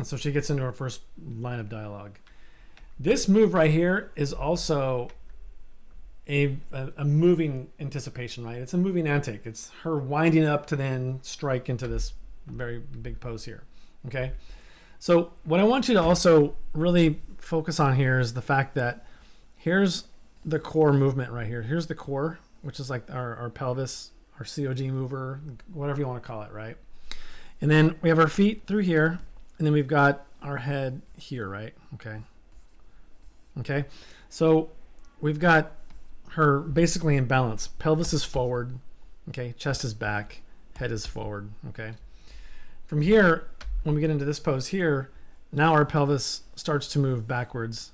And so she gets into her first line of dialogue. This move right here is also a moving anticipation, right? It's a moving antake. It's her winding up to then strike into this very big pose here, okay? So what I want you to also really focus on here is the fact that here's the core movement right here. Here's the core, which is like our pelvis, our COG mover, whatever you want to call it, right? And then we have our feet through here, and then we've got our head here, right? Okay. Okay. So we've got her basically in balance. Pelvis is forward, okay? Chest is back, head is forward, okay? From here, when we get into this pose here, now our pelvis starts to move backwards,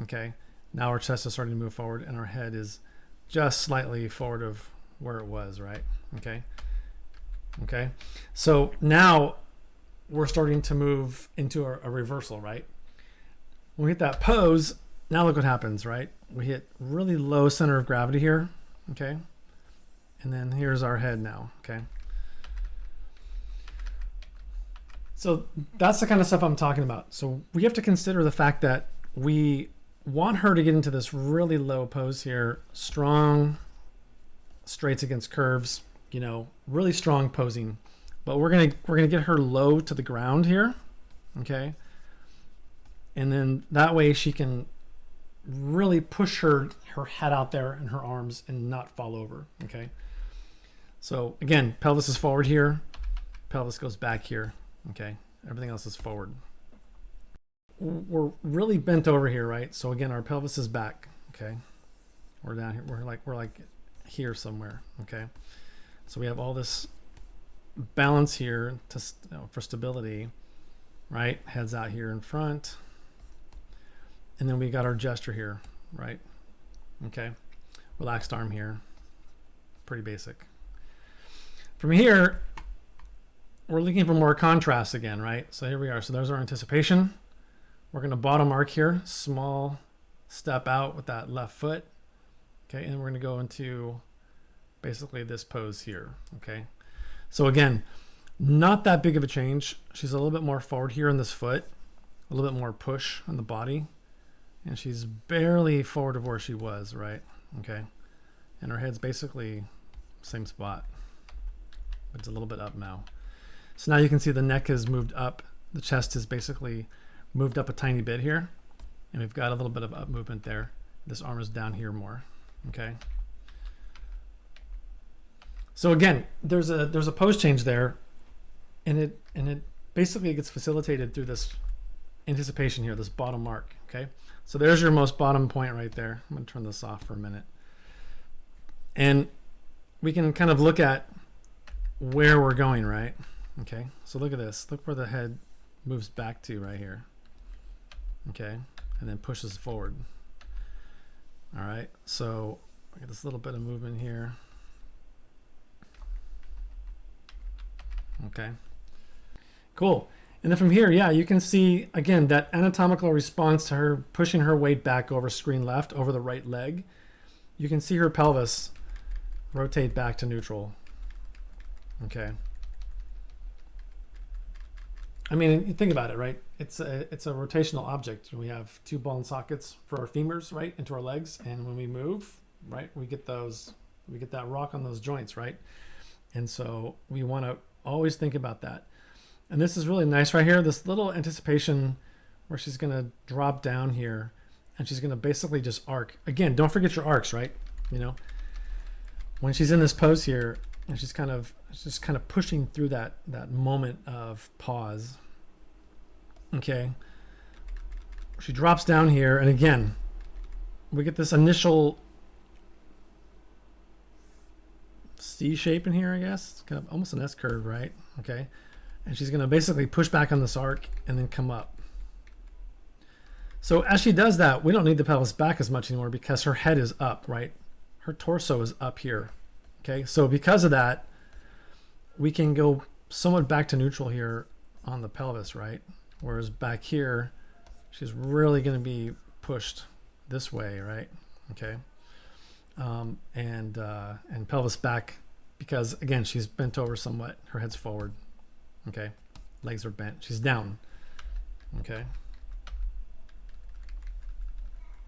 okay? Now our chest is starting to move forward, and our head is just slightly forward of where it was, right? Okay. Okay. So now we're starting to move into a reversal, right? When we hit that pose, now look what happens, right? We hit really low center of gravity here, okay? And then here's our head now, okay? So that's the kind of stuff I'm talking about. So we have to consider the fact that we want her to get into this really low pose here, strong straights against curves, you know, really strong posing. But we're gonna get her low to the ground here, okay? And then that way she can really push her head out there and her arms and not fall over, okay? So again, pelvis is forward here, pelvis goes back here, okay? Everything else is forward. We're really bent over here, right? So again, our pelvis is back, okay? We're down here, we're like here somewhere, okay? So we have all this balance here to, for stability, right? Head's out here in front. And then we got our gesture here, right? Okay. Relaxed arm here. Pretty basic. From here, we're looking for more contrast again, right? So here we are. So there's our anticipation. We're going to bottom arc here. Small step out with that left foot. Okay. And we're going to go into basically this pose here. Okay. So again, not that big of a change. She's a little bit more forward here in this foot, a little bit more push on the body. And she's barely forward of where she was, right? Okay. And her head's basically same spot, but it's a little bit up now. So now you can see the neck has moved up. The chest is basically moved up a tiny bit here. And we've got a little bit of up movement there. This arm is down here more, okay? So again, there's a pose change there, and it basically gets facilitated through this anticipation here, this bottom arc, okay? So there's your most bottom point right there. I'm gonna turn this off for a minute. And we can kind of look at where we're going, right? Okay, so look at this. Look where the head moves back to right here. Okay, and then pushes forward. All right, so I got this little bit of movement here. Okay, cool. And then from here, yeah, you can see, again, that anatomical response to her pushing her weight back over screen left, over the right leg. You can see her pelvis rotate back to neutral. Okay. I mean, think about it, right? It's a rotational object. We have two ball and sockets for our femurs, right, into our legs. And when we move, right, we get that rock on those joints, right? And so we want to always think about that. And this is really nice right here, this little anticipation where she's going to drop down here and she's going to basically just arc. Again, don't forget your arcs, right? You know, when she's in this pose here and she's just kind of pushing through that moment of pause. Okay. She drops down here, and again, we get this initial C shape in here, I guess. It's kind of almost an S curve, right? Okay. And she's going to basically push back on this arc and then come up. So as she does that, we don't need the pelvis back as much anymore because her head is up, right? Her torso is up here. Okay. So because of that, we can go somewhat back to neutral here on the pelvis, right? Whereas back here, she's really going to be pushed this way, right? Okay. And pelvis back because, again, she's bent over somewhat. Her head's forward. Okay. Legs are bent. She's down. Okay.